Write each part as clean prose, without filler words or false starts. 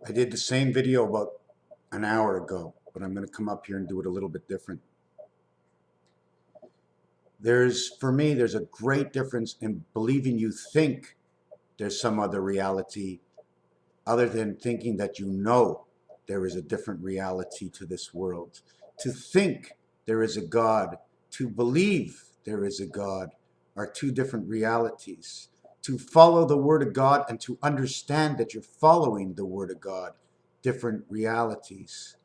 I did the same video about an hour ago, but I'm going to come up here and do it a little bit different. For me, there's a great difference in believing you think there's some other reality other than thinking that you know there is a different reality to this world. To think there is a God, to believe there is a God are two different realities. To follow the Word of God and to understand that you're following the Word of God, different realities.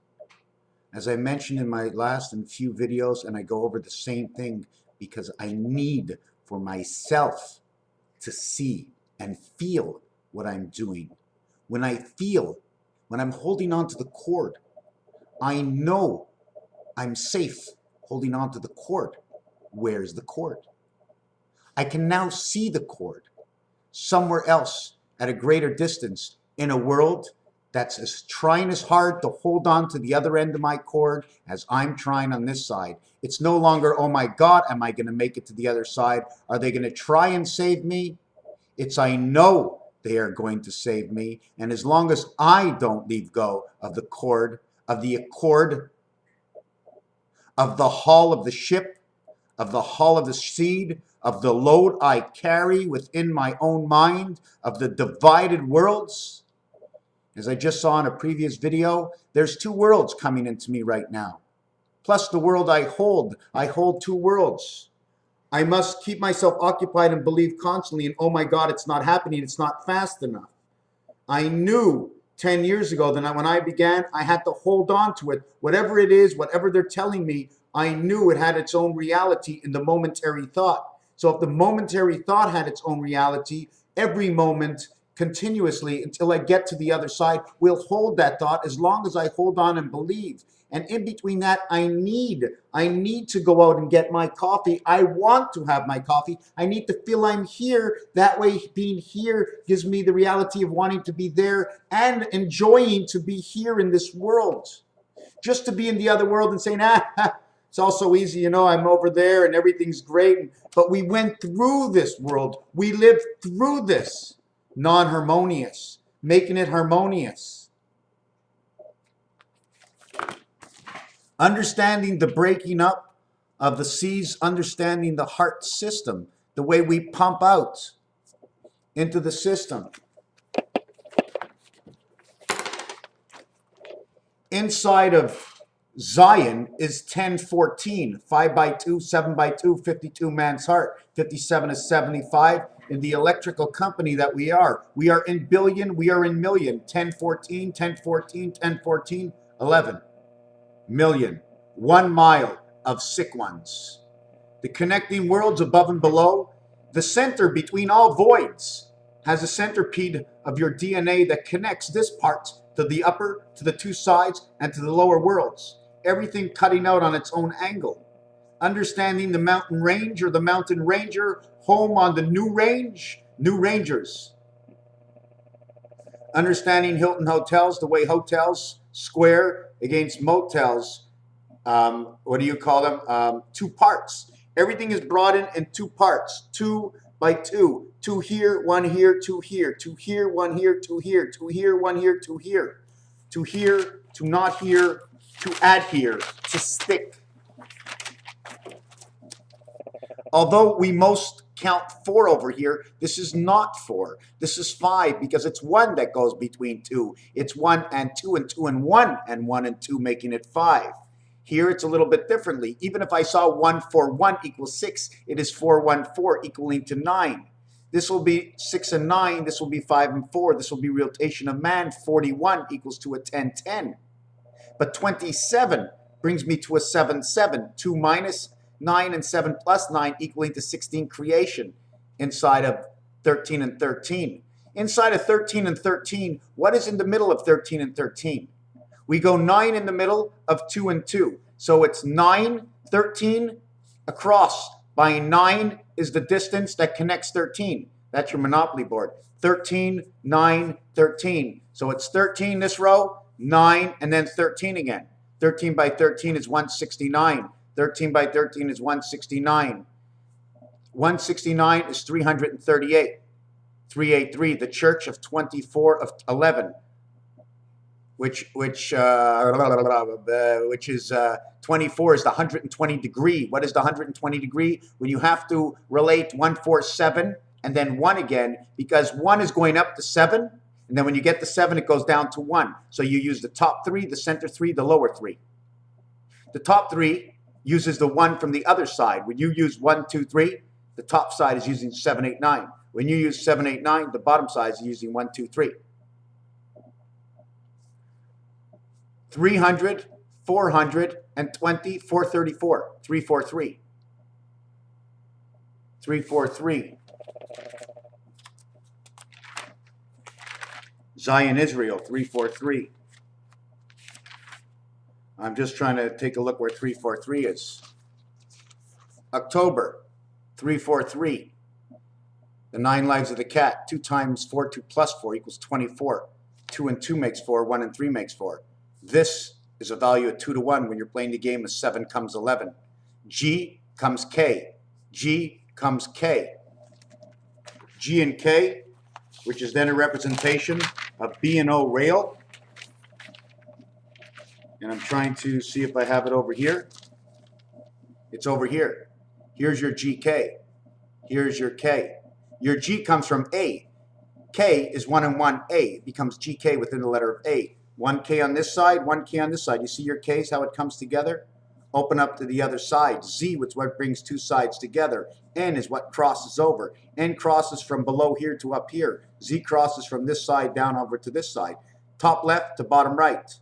As I mentioned in my last and few videos, and I go over the same thing because I need for myself to see and feel what I'm doing. When I feel, when I'm holding on to the cord, I know I'm safe holding on to the cord. Where's the cord? I can now see the cord somewhere else at a greater distance in a world that's trying as hard to hold on to the other end of my cord as I'm trying on this side. It's no longer, oh my God, am I going to make it to the other side? Are they going to try and save me? It's I know they are going to save me. And as long as I don't leave go of the cord, of the accord, of the hull of the ship, of the hull of the seed, of the load I carry within my own mind, of the divided worlds. As I just saw in a previous video, there's two worlds coming into me right now. Plus the world I hold two worlds. I must keep myself occupied and believe constantly in, oh my God, it's not happening, it's not fast enough. I knew 10 years ago that when I began, I had to hold on to it. Whatever it is, whatever they're telling me, I knew it had its own reality in the momentary thought. So if the momentary thought had its own reality, every moment continuously until I get to the other side will hold that thought as long as I hold on and believe. And in between that, I need to go out and get my coffee. I want to have my coffee. I need to feel I'm here. That way, being here gives me the reality of wanting to be there and enjoying to be here in this world. Just to be in the other world and saying, it's all so easy, you know, I'm over there and everything's great. But we went through this world. We lived through this non-harmonious, making it harmonious. Understanding the breaking up of the seas, understanding the heart system, the way we pump out into the system. Inside of Zion is 1014, 5 by 2, 7 by 2, 52 man's heart. 57 is 75. In the electrical company that we are in billion, we are in million. 1014, 1014, 1014, 11 million. 1 mile of sick ones. The connecting worlds above and below. The center between all voids has a centipede of your DNA that connects this part to the upper, to the two sides, and to the lower worlds. Everything cutting out on its own angle. Understanding the mountain range or the mountain ranger, home on the new range, new rangers. Understanding Hilton hotels, the way hotels square against motels. What do you call them? 2 parts. Everything is brought in 2 parts. 2 by 2. 2 here, 1 here, 2 here. 2 here, 1 here, 2 here. 2 here, 1 here, 2 here. 2 here, to not here, to adhere, to stick. Although we most count 4 over here, this is not 4. This is 5 because it's 1 that goes between 2. It's 1 and 2 and 2 and 1 and 1 and 2 making it 5. Here it's a little bit differently. Even if I saw 1, 4, 1 equals 6, it is 4, 1, 4 equaling to 9. This will be 6 and 9. This will be 5 and 4. This will be rotation of man. 41 equals to a 10, 10. But 27 brings me to a 7, 7. 2 minus 9 and 7 plus 9 equaling to 16 creation inside of 13 and 13. Inside of 13 and 13, what is in the middle of 13 and 13? We go 9 in the middle of 2 and 2. So it's 9, 13 across. By 9 is the distance that connects 13. That's your Monopoly board. 13, 9, 13. So it's 13 this row, 9, and then 13 again. 13 by 13 is 169. 13 by 13 is 169. 169 is 338. 383, the church of 24 of 11. which is 24 is the 120 degree. What is the 120 degree? When you have to relate 1, 4, 7 and then 1 again, because 1 is going up to 7, and then when you get to 7, it goes down to 1. So you use the top 3, the center 3, the lower 3. The top 3 uses the 1 from the other side. When you use 1, 2, 3, the top side is using 7, 8, 9. When you use 7, 8, 9, the bottom side is using 1, 2, 3. 300, 420, 434, 343. 343. Zion, Israel, 343. I'm just trying to take a look where 343 is. October, 343. The 9 lives of the cat. 2 times 4, 2 plus 4 equals 24. 2 and 2 makes 4. 1 and 3 makes 4. This is a value of 2 to 1 when you're playing the game of 7 comes 11. G comes K. G comes K. G and K, which is then a representation of BOWnARROW. And I'm trying to see if I have it over here. It's over here. Here's your GK. Here's your K. Your G comes from A. K is 1 and 1 A. It becomes GK within the letter of A. 1K on this side, 1K on this side. You see your K's, how it comes together? Open up to the other side. Z is what brings 2 sides together. N is what crosses over. N crosses from below here to up here. Z crosses from this side down over to this side. Top left to bottom right.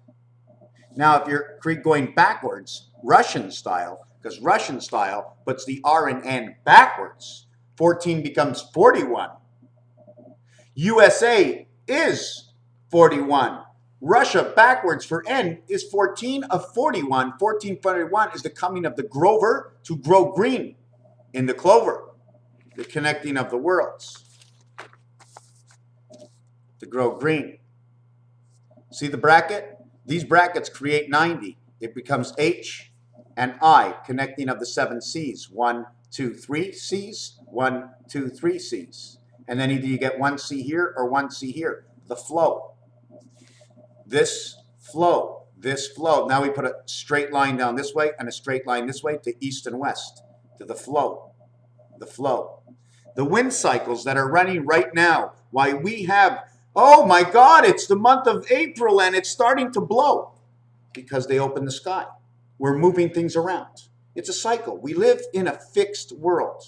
Now, if you're going backwards, Russian style, because Russian style puts the R and N backwards, 14 becomes 41. USA is 41. Russia backwards for N is 14 of 41. 1441 is the coming of the Grover to grow green in the clover, the connecting of the worlds to grow green. See the bracket? These brackets create 90. It becomes H and I, connecting of the 7 C's. 1, 2, 3 C's, 1, 2, 3 C's. And then either you get 1 C here or 1 C here. The flow. This flow, this flow. Now we put a straight line down this way and a straight line this way to east and west, to the flow, the flow. The wind cycles that are running right now, why we have, oh my God, it's the month of April and it's starting to blow, because they open the sky. We're moving things around. It's a cycle. We live in a fixed world.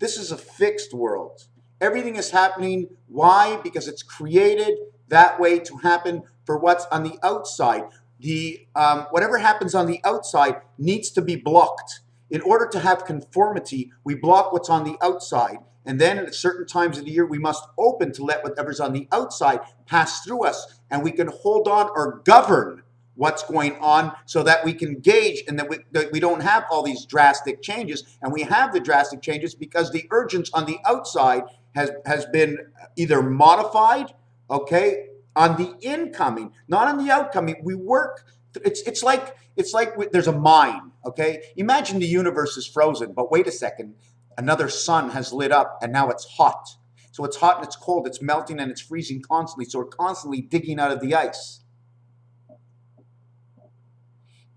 This is a fixed world. Everything is happening. Why? Because it's created that way to happen for what's on the outside. The whatever happens on the outside needs to be blocked. In order to have conformity, we block what's on the outside. And then at certain times of the year, we must open to let whatever's on the outside pass through us. And we can hold on or govern what's going on so that we can gauge and that we don't have all these drastic changes. And we have the drastic changes because the urgence on the outside has been either modified, okay, on the incoming, not on the outcoming. We work. It's like there's a mine. Okay, imagine the universe is frozen, but wait a second, another sun has lit up, and now it's hot. So it's hot and it's cold. It's melting and it's freezing constantly. So we're constantly digging out of the ice,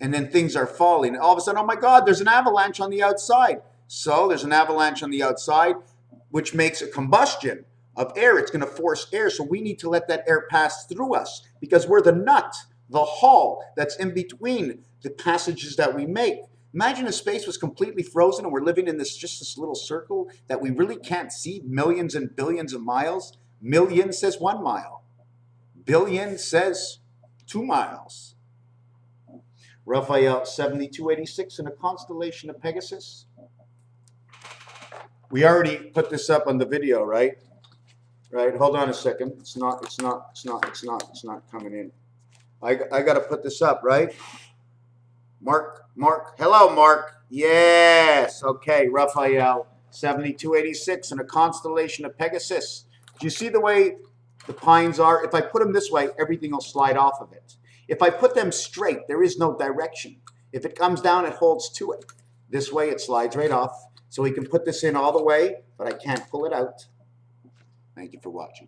and then things are falling. And all of a sudden, oh my God, there's an avalanche on the outside. So there's an avalanche on the outside, which makes a combustion of air. It's going to force air, so we need to let that air pass through us because we're the nut, the hull that's in between the passages that we make. Imagine if space was completely frozen and we're living in just this little circle that we really can't see millions and billions of miles. Million says 1 mile. Billion says 2 miles. Raphael 7286 in a constellation of Pegasus. We already put this up on the video, right? Right, hold on a second. It's not coming in. I got to put this up, right? Mark, hello, Mark. Yes, okay, Raphael, 7286 in a constellation of Pegasus. Do you see the way the pines are? If I put them this way, everything will slide off of it. If I put them straight, there is no direction. If it comes down, it holds to it. This way, it slides right off. So we can put this in all the way, but I can't pull it out. Thank you for watching.